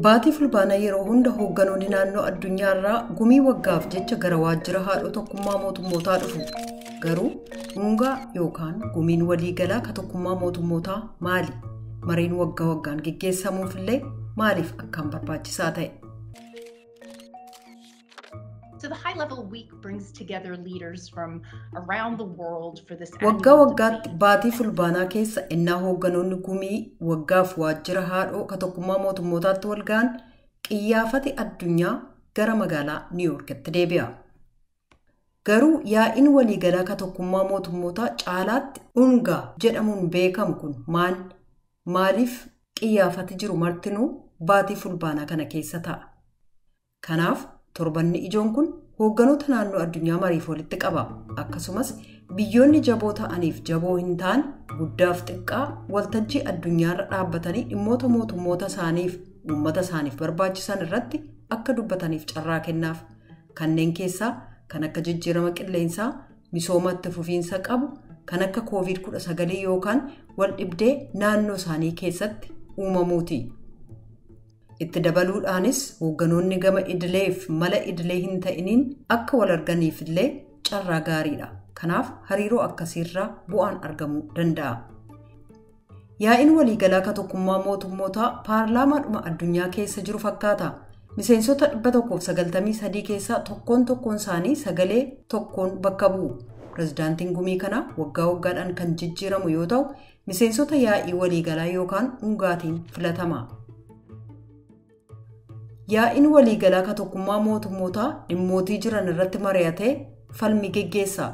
Baatii fulbaana yeroo hunda hoogganoonni naannoo addunyaarraa gumii waggaaf jecha gara waajjira haadhoo tokkummaa mootummootaa dhufu. Garuu hungaa yookaan gumiin waliigalaa ka tokkummaa mootummootaa maali? Mareen waggaa waggaan geggeessamuufillee maaliif akkaan barbaachisaa ta'e? So the high-level week brings together leaders from around the world for this waggaa waggaatti baatii fulbaanaa keessa innaa hoogganoonni gumii waggaaf waajjira haadhoo ka tokkummaa mootummootaatti walga'an qiyyaafati addunyaa gara magaalaa New Yorkitti deebi'a. Garuu yaa'iin waliigalaa ka tokkummaa mootummootaa caalaatti ungaa jedhamuun beekamu kun maaliif qiyyaafati jiru martinuu baatii fulbaanaa kana keessa ta'a? Kanaaf torbanni ijoon kun hoogganoota naannoo addunyaa mariif walitti qaba. Akkasumas biyyoonni jaboo ta'aniif jaboo hin taane guddaaf xiqqaa waltajjii addunyaarra dhaabbatanii dhimmoota mootummoota isaaniif uummata isaaniif barbaachisan irratti akka dubbataniif carraa kennaaf. Kanneen keessaa kan akka jijjiirama qilleensaa, misoomatti fufiinsa qabu, kan akka COVID-19 yookaan wal dhibdee naannoo isaanii keessatti uumamuuti. Itti dabaluudhaanis hoogganoonni gama idileef mala idilee hin ta'iniin akka wal arganiifillee carraa gaariidha. Kanaaf hariiroo akkasiirraa bu'aan argamuu danda'a. Yaa'iin waliigalaa ka tokkummaa mootummootaa paarlaamaadhuma addunyaa keessa jiru fakkaata. Miseensota 193 keessaa tokkoon isaanii sagalee tokkoon bakka bu'u. Pirezidaantiin gumii kanaa waggaa waggaadhaan kan jijjiiramu yoo ta'u, miseensota yaa'ii waliigalaa yookaan ungaatiin filatama. Yaa'iin waliigalaa ka tokkummaa mootummootaa dhimmootii jiran irratti mari'atee falmi geggeessa.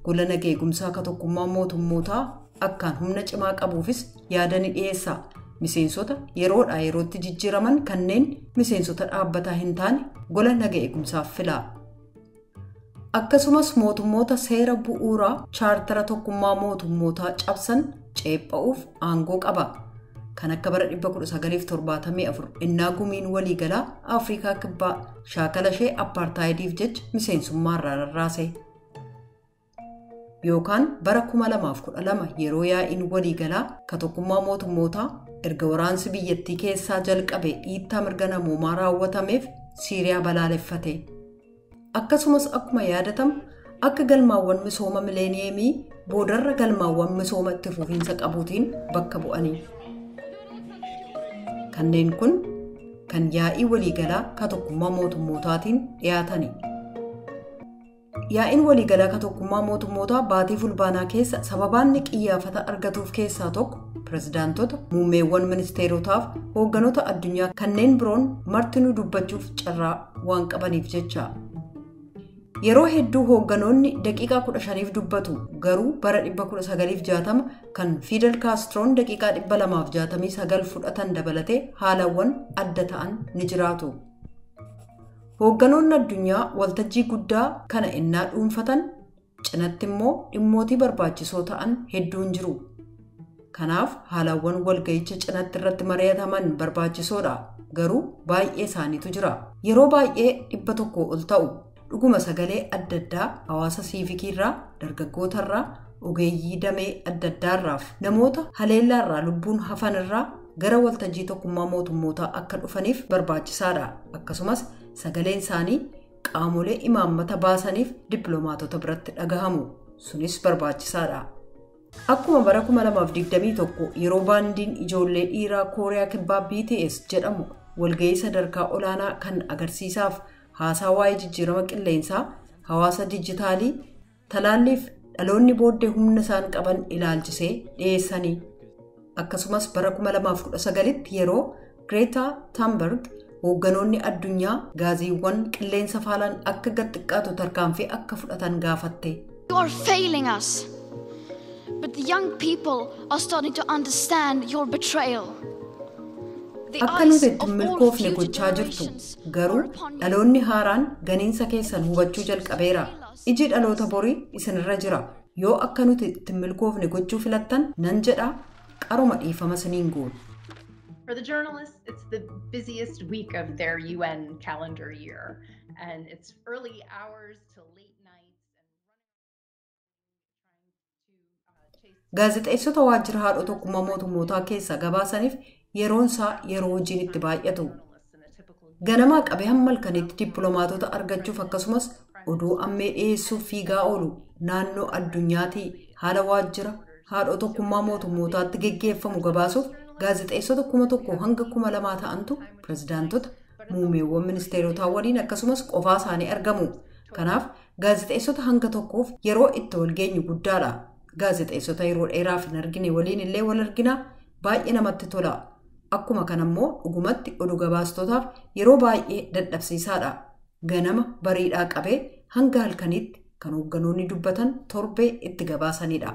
Gola nageegumsaa ka tokkummaa mootummootaa akkaan humna cimaa qabuufis yaada ni dhiyeessa. Miseensota yeroodhaa yerootti jijjiiraman kanneen miseensota dhaabbataa hin taane gola nageegumsaaf fila. Akkasumas mootummoota seera bu'uuraa chaartara tokkummaa mootummootaa cabsan ceepha'uuf aangoo qaba. Kan akka bara 1974 innaa gumiin waliigalaa Afrikaa kibbaa shaakala ishee apartheidiif jecha miseensummaarraa rarraase. Yookaan bara 2012 yeroo yaa'iin waliigalaa ka tokkummaa mootummootaa erga waraansi biyyattii keessaa jalqabe dhiittaa mirga namoomaa raawwatameef Siiriyaa balaaleffate. Akkasumas akkuma yaadatamu akka galmaawwan misooma mileeniyeemii boodarra galmaawwan misooma itti fufiinsa qabuutiin bakka bu'anii. Kanneen kun kan yaa'ii waliigalaa ka tokkummaa mootummootaatiin dhiyaatani. Yaa'iin waliigalaa ka tokkummaa mootummootaa baatii fulbaanaa keessa sababaanni qiyyaafata argatuuf keessaa tokko pirezidaantota, muummeewwan ministeerotaaf hoogganoota addunyaa kanneen biroon martinuu dubbachuuf carraa waan qabaniif jecha. Yeroo hedduu hoogganoonni daqiiqaa 15 dubbatu. Garuu bara 1960 kan Fidel Castroon daqiiqaa 269 fudhatan dabalatee haalawwan adda ta'an ni jiraatu. Hoogganoonni addunyaa waltajjii guddaa kana innaa dhuunfatan cinatti immoo dhimmootii barbaachisoo ta'an hedduun jiru. Kanaaf haalawwan walga'icha cinatti irratti mari'ataman barbaachisoodha. Garuu baay'ee isaaniitu jira. Yeroo baay'ee 100 ol ta'u. Dhuguma sagalee adda addaa hawaasa siivikiirraa, dargaggootarraa, ogeeyyii damee adda addaarraaf namoota haleellaarraa lubbuun hafanirraa gara waltajjii tokkummaa mootummootaa akka dhufaniif barbaachisaadha. Akkasumas sagaleen isaanii qaamolee imaammata baasaniif dippiloomaatota biratti dhagahamu. Sunis barbaachisaadha. Akkuma bara 2021 yeroo baandiin ijoollee dhiiraa Kooriyaa Kibbaa BTS jedhamu walga'ii sadarkaa olaanaa kan agarsiisaaf haasaa waa'ee jijjiirama qilleensaa, hawaasa dijitaalii, talaalliif dhaloonni booddee humna isaan qaban ilaalchisee dhiyeessanii. Akkasumas bara 2019tti yeroo Greta Thunberg hoogganoonni addunyaa gaasiiwwan qilleensa faalan akka gad xiqqaatu tarkaanfii akka fudhatan gaafatte. You are failing us, but the young people are starting to understand your betrayal. Akka nuti itti milkoofne gochaa jirtu. Garuu dhaloonni haaraan ganiinsa keessan hubachuu jalqabeera. Iji dhaloota borii isinirra jira. Yoo akka nuti itti milkoofne gochuu filattan nan jedha qaruma dhiifama isiniin goona. For the journalists, it's the busiest week of their UN calendar year, and it's early hours to late nights Gaazexeessota waajjira haadhoo tokkummaa mootummootaa keessa gabaasaniif yeroon isaa yeroo hojiin itti baay'atu. Ganamaa qabee hamma halkanitti dippiloomaatota argachuuf akkasumas oduu ammee dhiyeessuuf fiigaa oolu naannoo addunyaatii haala waajjira haadhoo tokkummaa mootummootaatti geggeeffamu gabaasuuf gaazexeessota 1,000 hanga 2,000 ta'antu pirezidaantota muumeewwan ministeerotaa waliin akkasumas qofaa isaanii argamu. Kanaaf gaazexeessota hanga tokkoof yeroo itti walgeenyu guddaadha. Gaazexeessota yeroo dheeraaf hin argine waliin illee wal argina baay'ee namatti tola. Akkuma kanammoo dhugumatti oduu gabaastotaaf yeroo baay'ee dadhabsiisaadha. Ganama bariidhaa qabee hanga halkanitti kan hoogganoonni dubbatan torbee itti gabaasanidha.